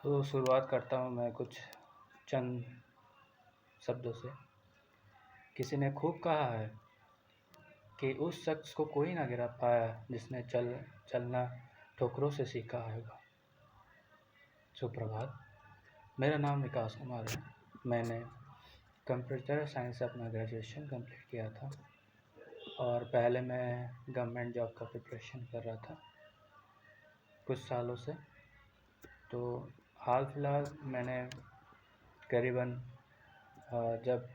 तो शुरुआत करता हूँ मैं कुछ चंद शब्दों से। किसी ने खूब कहा है कि उस शख्स को कोई ना गिरा पाया जिसने चलना ठोकरों से सीखा होगा। सुप्रभात, मेरा नाम विकास कुमार है। मैंने कंप्यूटर साइंस से अपना ग्रेजुएशन कंप्लीट किया था और पहले मैं गवर्नमेंट जॉब का प्रिपरेशन कर रहा था कुछ सालों से। तो हाल फिलहाल मैंने करीबन जब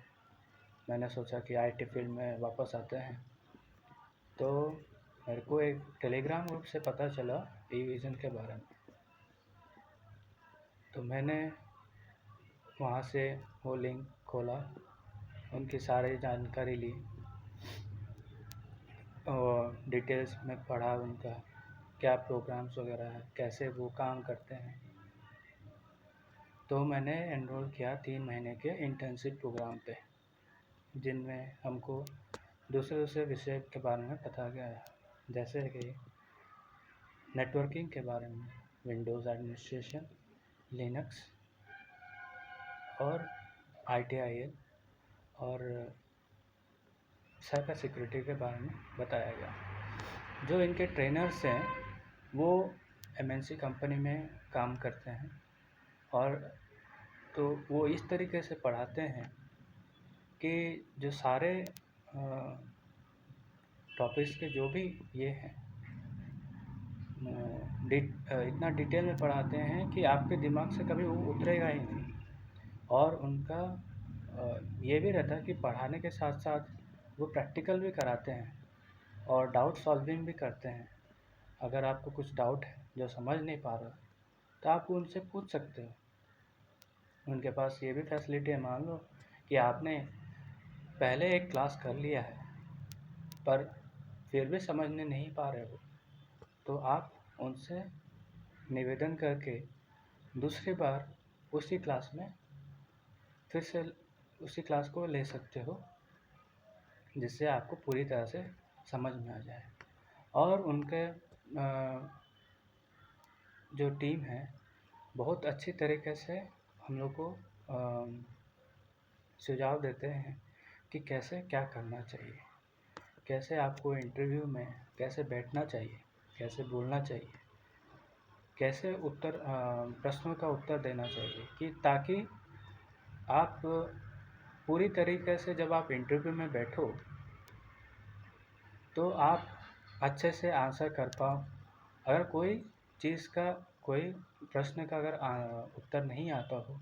मैंने सोचा कि आईटी फील्ड में वापस आते हैं तो मेरे को एक टेलीग्राम ग्रुप से पता चला ई-विज़न के बारे में। तो मैंने वहाँ से वो लिंक खोला, उनकी सारी जानकारी ली और डिटेल्स में पढ़ा उनका क्या प्रोग्राम्स वगैरह है, कैसे वो काम करते हैं। तो मैंने एनरोल किया 3 महीने के इंटर्नशिप प्रोग्राम पे, जिनमें हमको दूसरे विषय के बारे में पता गया, जैसे कि नेटवर्किंग के बारे में, विंडोज़ एडमिनिस्ट्रेशन, लिनक्स और ITIL और साइबर सिक्योरिटी के बारे में बताया गया। जो इनके ट्रेनर्स हैं वो MNC कंपनी में काम करते हैं और तो वो इस तरीके से पढ़ाते हैं कि जो सारे टॉपिक्स के जो भी ये हैं इतना डिटेल में पढ़ाते हैं कि आपके दिमाग से कभी वो उतरेगा ही नहीं। और उनका ये भी रहता है कि पढ़ाने के साथ साथ वो प्रैक्टिकल भी कराते हैं और डाउट सॉल्विंग भी करते हैं। अगर आपको कुछ डाउट है जो समझ नहीं पा रहा तो आप उनसे पूछ सकते हो। उनके पास ये भी फैसिलिटी है, मान लो कि आपने पहले एक क्लास कर लिया है पर फिर भी समझने नहीं पा रहे हो, तो आप उनसे निवेदन करके दूसरी बार उसी क्लास में फिर से उसी क्लास को ले सकते हो, जिससे आपको पूरी तरह से समझ में आ जाए। और उनके जो टीम है बहुत अच्छी तरीके से हम लोग को सुझाव देते हैं कि कैसे क्या करना चाहिए, कैसे आपको इंटरव्यू में कैसे बैठना चाहिए, कैसे बोलना चाहिए, कैसे प्रश्नों का उत्तर देना चाहिए, कि ताकि आप पूरी तरीके से जब आप इंटरव्यू में बैठो तो आप अच्छे से आंसर कर पाओ। अगर कोई चीज़ का कोई प्रश्न का अगर उत्तर नहीं आता हो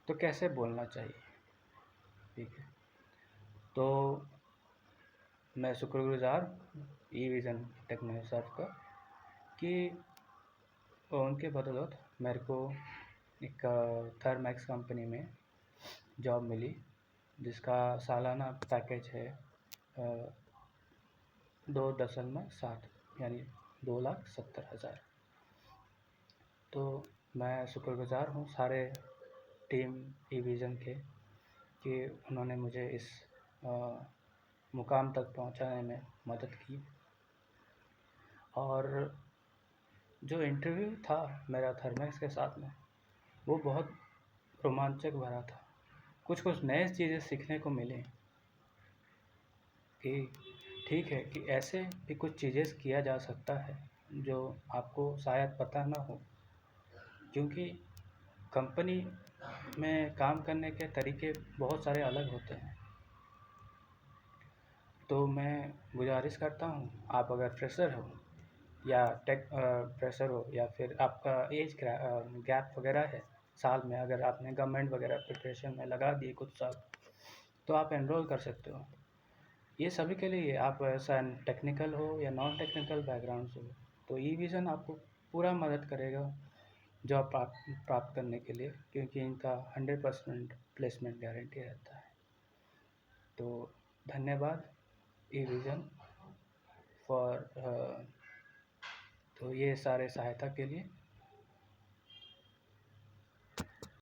तो कैसे बोलना चाहिए, ठीक है। तो मैं शुक्रगुज़ार ई-विज़न टेक्नोलॉजी सर का कि उनके बदौलत मेरे को एक थर्मैक्स कंपनी में जॉब मिली, जिसका सालाना पैकेज है 2.7 यानी 2,70,000। तो मैं शुक्रगुज़ार हूँ सारे टीम ई-विज़न के कि उन्होंने मुझे इस मुकाम तक पहुँचाने में मदद की। और जो इंटरव्यू था मेरा थर्मैक्स के साथ में वो बहुत रोमांचक भरा था। कुछ नए चीज़ें सीखने को मिली कि ठीक है कि ऐसे भी कुछ चीज़ें किया जा सकता है जो आपको शायद पता ना हो, क्योंकि कंपनी में काम करने के तरीके बहुत सारे अलग होते हैं। तो मैं गुजारिश करता हूँ, आप अगर फ्रेशर हो या फ्रेशर हो या फिर आपका एज गैप वगैरह है साल में, अगर आपने गवर्नमेंट वगैरह प्रिपरेशन में लगा दिए कुछ साल, तो आप एनरोल कर सकते हो। ये सभी के लिए, आप ऐसा टेक्निकल हो या नॉन टेक्निकल बैकग्राउंड से हो, तो ई-विज़न आपको पूरा मदद करेगा जॉब प्राप्त करने के लिए, क्योंकि इनका 100% प्लेसमेंट गारंटी रहता है। तो धन्यवाद ई-विज़न फॉर तो ये सारे सहायता के लिए।